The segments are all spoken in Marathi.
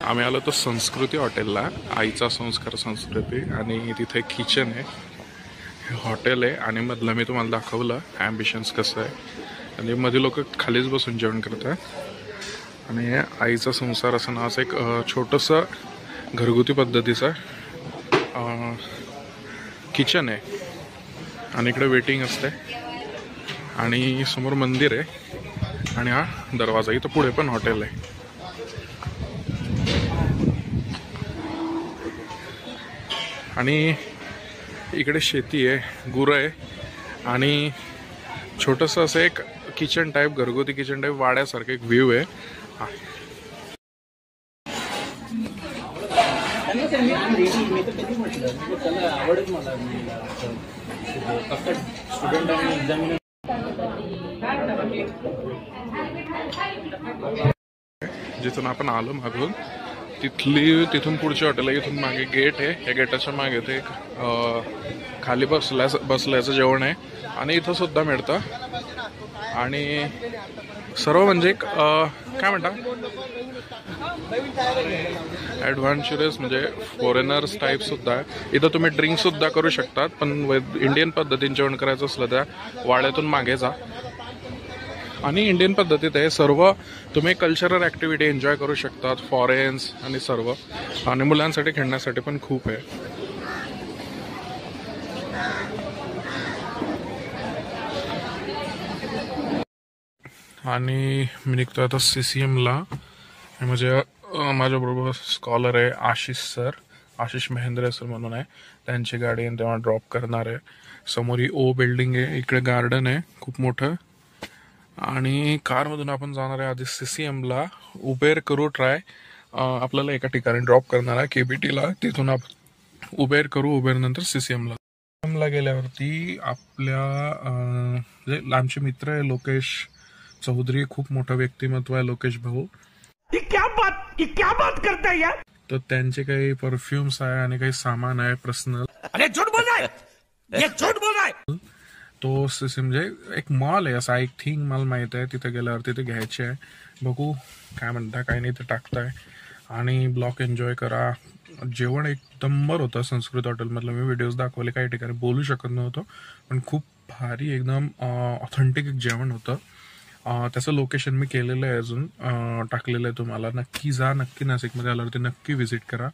आम्ही आलो तो संस्कृती हॉटेलला, आईचा संस्कार संस्कृती, आणि तिथे किचन आहे, हॉटेल आहे, आणि मधलं मी तुम्हाला दाखवलं ॲम्बिशन्स कसं आहे. आणि मध्ये लोक खालीच बसून जेवण करतात. आणि आईचा संसार असं नावाचं एक छोटंसं घरगुती पद्धतीचं किचन आहे. आणि इकडे वेटिंग असते, आणि समोर मंदिर आहे, आणि हा दरवाजा. इथं पुढे पण हॉटेल आहे. आणि इकडे शेती आहे, गुरं आहे, आणि छोटंसं असं एक किचन टाईप, घरगुती किचन टाईप वाड्यासारखं एक व्ह्यू आहे. जिथून आपण आलो मागून तिथून पुढची हॉटेल आहे. इथून मागे गेट आहे, या गेटाच्या मागे ते एक खाली बसल्याचं जेवण आहे, आणि इथं सुद्धा मिळतं. आणि सर्व म्हणजे एक काय म्हणता, ॲडव्हेंचरस, म्हणजे फॉरेनर्स टाईप सुद्धा आहे. इथं तुम्ही ड्रिंक सुद्धा करू शकतात, पण इंडियन पद्धतीने जेवण करायचं असलं त्या वाड्यातून मागे जा. आणि इंडियन पद्धतीत आहे सर्व. तुम्ही कल्चरल ॲक्टिव्हिटी एन्जॉय करू शकतात, फॉरेन्स आणि सर्व. आणि मुलांसाठी खेळण्यासाठी पण खूप आहे. आणि मी निघतो आता CCMला. म्हणजे माझ्याबरोबर स्कॉलर आहे आशिष महेंद्र सर म्हणून आहे. त्यांची गाडी तेव्हा ड्रॉप करणार आहे. समोर ही ओ बिल्डिंग आहे, इकडे गार्डन आहे खूप मोठं. आणि कारमधून आपण जाणार आहे आधी CCMला. उबेर करू ट्राय. आपल्याला एका ठिकाणी ड्रॉप करणार आहे KBTला, तिथून आपण उबेर करू. उबेर नंतर CCMला गेल्यावरती आपल्या जे आमचे मित्र आहे लोकेश चौधरी, खूप मोठं व्यक्तिमत्व आहे लोकेश भाऊ. क्या बात करता है यार. तर त्यांचे काही परफ्युम्स आहे आणि काही सामान आहे पर्सनल. अरे झूठ बोल रहा है, ये झूठ बोल रहा है. तो म्हणजे एक मॉल आहे असा, एक थिंग मला माहित आहे. तिथे गेल्यावर तिथे घ्यायचे आहे. बघू काय म्हणता, काय नाही ते टाकताय. आणि ब्लॉग एन्जॉय करा. जेवण एक नंबर होतं संस्कृत हॉटेलमधलं. मी व्हिडिओज दाखवले, काही ठिकाणी बोलू शकत नव्हतो, पण खूप भारी एकदम ऑथेंटिक जेवण होतं. त्याचं लोकेशन मी केलेलं आहे, अजून टाकलेलं आहे. तुम्हाला नक्की जा, नक्की नाशिकमध्ये आल्यावरती नक्की व्हिजिट करा.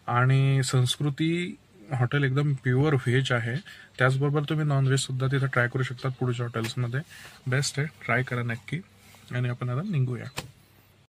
आणि संस्कृती हॉटेल एकदम प्युअर व्हेज आहे. त्याचबरोबर तुम्ही नॉनव्हेज सुद्धा तिथे ट्राय करू शकतात पुढच्या हॉटेल्समध्ये. बेस्ट आहे, ट्राय करा नक्की. आणि आपण आता निघूया.